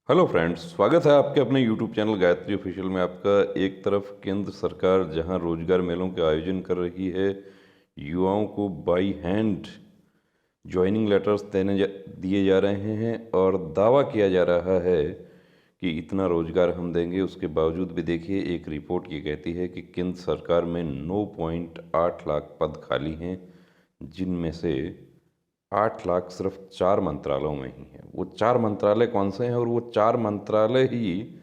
Hello friends, स्वागत है आपके अपने यूट्यूब चैनल गायत्री ऑफिशियल में। आपका एक तरफ केंद्र सरकार जहां रोजगार मेलों के आयोजन कर रही है, युवाओं को बाई हैंड ज्वाइनिंग लेटर्स दिए जा रहे हैं और दावा किया जा रहा है कि इतना रोजगार हम देंगे। उसके बावजूद भी देखिए, एक रिपोर्ट ये कहती है कि केंद्र सरकार में 9.8 लाख पद खाली हैं, जिनमें से 8 लाख सिर्फ 4 मंत्रालयों में ही है। वो 4 मंत्रालय कौन से हैं? और वो 4 मंत्रालय ही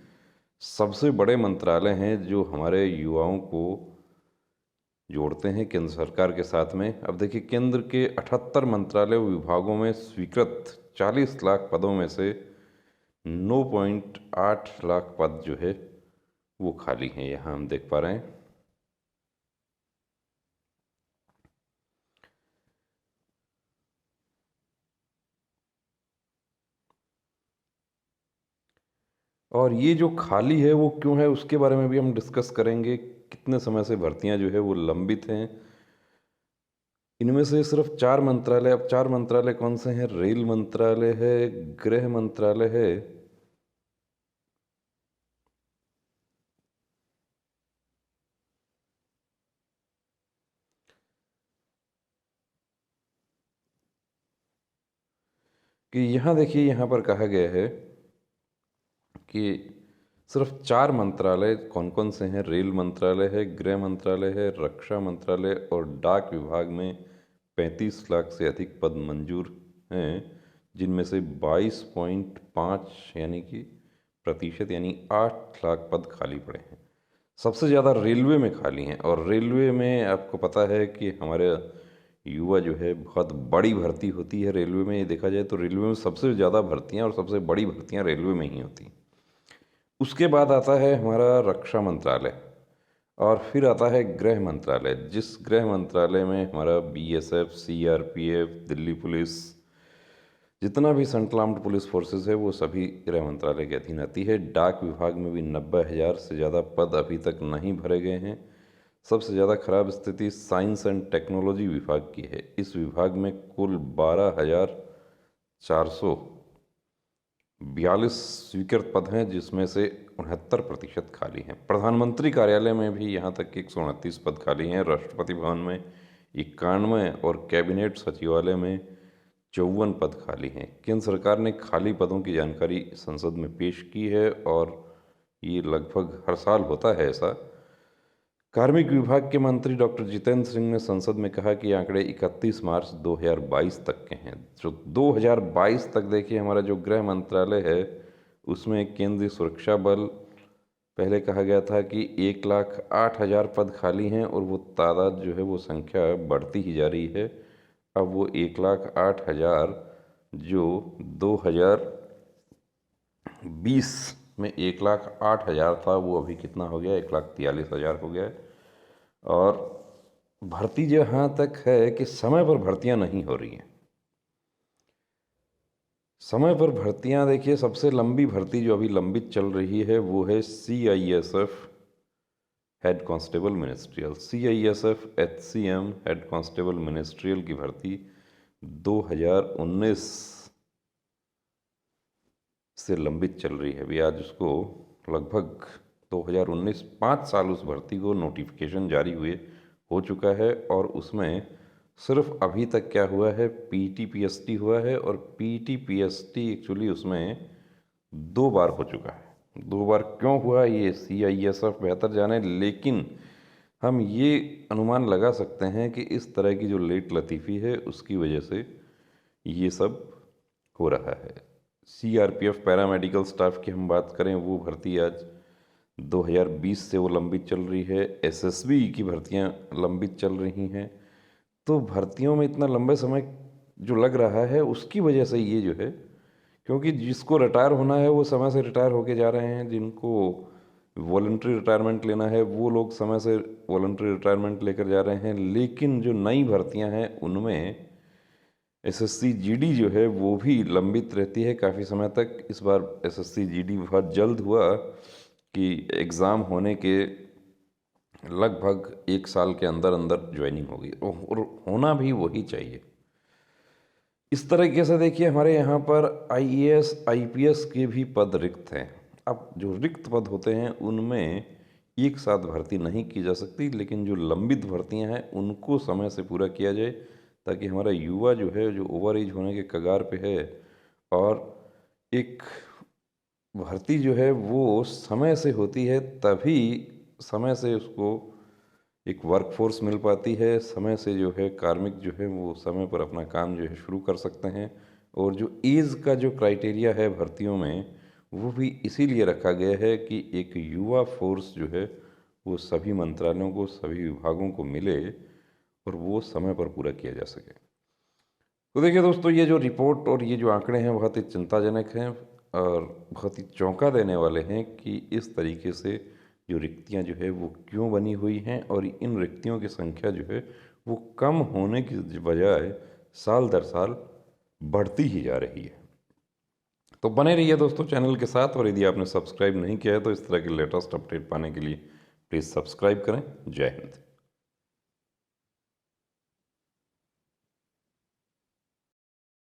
सबसे बड़े मंत्रालय हैं जो हमारे युवाओं को जोड़ते हैं केंद्र सरकार के साथ में। अब देखिए, केंद्र के 78 मंत्रालय विभागों में स्वीकृत 40 लाख पदों में से 9.8 लाख पद जो है वो खाली हैं। यहाँ हम देख पा रहे हैं। और ये जो खाली है वो क्यों है, उसके बारे में भी हम डिस्कस करेंगे। कितने समय से भर्तियां जो है वो लंबित हैं। इनमें से सिर्फ 4 मंत्रालय, अब 4 मंत्रालय कौन से हैं? रेल मंत्रालय है, गृह मंत्रालय है, कि यहाँ देखिए, यहाँ पर कहा गया है कि सिर्फ 4 मंत्रालय कौन कौन से हैं। रेल मंत्रालय है, गृह मंत्रालय है, रक्षा मंत्रालय और डाक विभाग में 35 लाख से अधिक पद मंजूर हैं, जिनमें से 22.5 यानी कि प्रतिशत यानी 8 लाख पद खाली पड़े हैं। सबसे ज़्यादा रेलवे में खाली हैं। और रेलवे में आपको पता है कि हमारे युवा जो है, बहुत बड़ी भर्ती होती है रेलवे में। ये देखा जाए तो रेलवे में सबसे ज़्यादा भर्तियाँ और सबसे बड़ी भर्तियाँ रेलवे में ही होती हैं। उसके बाद आता है हमारा रक्षा मंत्रालय और फिर आता है गृह मंत्रालय, जिस गृह मंत्रालय में हमारा बीएसएफ, सीआरपीएफ, दिल्ली पुलिस, जितना भी सेंट्रल आर्म्ड पुलिस फोर्सेस है वो सभी गृह मंत्रालय के अधीन आती है। डाक विभाग में भी 90,000 से ज़्यादा पद अभी तक नहीं भरे गए हैं। सबसे ज़्यादा खराब स्थिति साइंस एंड टेक्नोलॉजी विभाग की है। इस विभाग में कुल 12,442 स्वीकृत पद हैं, जिसमें से 69% खाली हैं। प्रधानमंत्री कार्यालय में भी यहाँ तक कि 129 पद खाली हैं। राष्ट्रपति भवन में 91 और कैबिनेट सचिवालय में 54 पद खाली हैं। केंद्र सरकार ने खाली पदों की जानकारी संसद में पेश की है और ये लगभग हर साल होता है ऐसा। कार्मिक विभाग के मंत्री डॉक्टर जितेंद्र सिंह ने संसद में कहा कि आंकड़े 31 मार्च 2022 तक के हैं। जो 2022 तक देखिए, हमारा जो गृह मंत्रालय है उसमें केंद्रीय सुरक्षा बल, पहले कहा गया था कि 1,08,000 पद खाली हैं और वो तादाद जो है वो संख्या बढ़ती ही जा रही है। अब वो 1,08,000 जो 2020 में 1,08,000 था, वो अभी कितना हो गया? 1,43,000 हो गया है। और भर्ती जहाँ तक है कि समय पर भर्तियां नहीं हो रही हैं। समय पर भर्तियां देखिए, सबसे लंबी भर्ती जो अभी लंबित चल रही है वो है CISF head constable ministerial. CISF HCM head constable ministerial की भर्ती 2019 से लंबित चल रही है। अभी आज उसको लगभग 2019, 5 साल उस भर्ती को नोटिफिकेशन जारी हुए हो चुका है। और उसमें सिर्फ अभी तक क्या हुआ है? PTPST हुआ है। और PTPST एक्चुअली उसमें 2 बार हो चुका है। 2 बार क्यों हुआ ये CISF बेहतर जाने, लेकिन हम ये अनुमान लगा सकते हैं कि इस तरह की जो लेट लतीफ़ी है उसकी वजह से ये सब हो रहा है। CRPF पैरामेडिकल स्टाफ की हम बात करें, वो भर्ती आज 2020 से वो लंबित चल रही है। SSB की भर्तियां लंबित चल रही हैं। तो भर्तियों में इतना लंबे समय जो लग रहा है उसकी वजह से ये जो है, क्योंकि जिसको रिटायर होना है वो समय से रिटायर होके जा रहे हैं। जिनको वॉलंटरी रिटायरमेंट लेना है वो लोग समय से वॉलंटरी रिटायरमेंट लेकर जा रहे हैं। लेकिन जो नई भर्तियां हैं उनमें SSC GD जो है वो भी लंबित रहती है काफ़ी समय तक। इस बार SSC GD बहुत जल्द हुआ कि एग्ज़ाम होने के लगभग 1 साल के अंदर अंदर ज्वाइनिंग होगी, और होना भी वही चाहिए। इस तरीके से देखिए हमारे यहाँ पर आईएएस आईपीएस के भी पद रिक्त हैं। अब जो रिक्त पद होते हैं उनमें एक साथ भर्ती नहीं की जा सकती, लेकिन जो लंबित भर्तियां हैं उनको समय से पूरा किया जाए, ताकि हमारा युवा जो है, जो ओवर एज होने के कगार पे है, और एक भर्ती जो है वो समय से होती है, तभी समय से उसको एक वर्कफोर्स मिल पाती है, समय से जो है कार्मिक जो है वो समय पर अपना काम जो है शुरू कर सकते हैं। और जो एज का जो क्राइटेरिया है भर्तियों में, वो भी इसीलिए रखा गया है कि एक युवा फोर्स जो है वो सभी मंत्रालयों को, सभी विभागों को मिले और वो समय पर पूरा किया जा सके। तो देखिए दोस्तों, ये जो रिपोर्ट और ये जो आंकड़े हैं बहुत ही चिंताजनक हैं और बहुत ही चौंका देने वाले हैं कि इस तरीके से जो रिक्तियां जो है वो क्यों बनी हुई हैं, और इन रिक्तियों की संख्या जो है वो कम होने की बजाय साल दर साल बढ़ती ही जा रही है। तो बने रहिए दोस्तों चैनल के साथ, और यदि आपने सब्सक्राइब नहीं किया है तो इस तरह के लेटेस्ट अपडेट पाने के लिए प्लीज़ सब्सक्राइब करें। जय हिंद।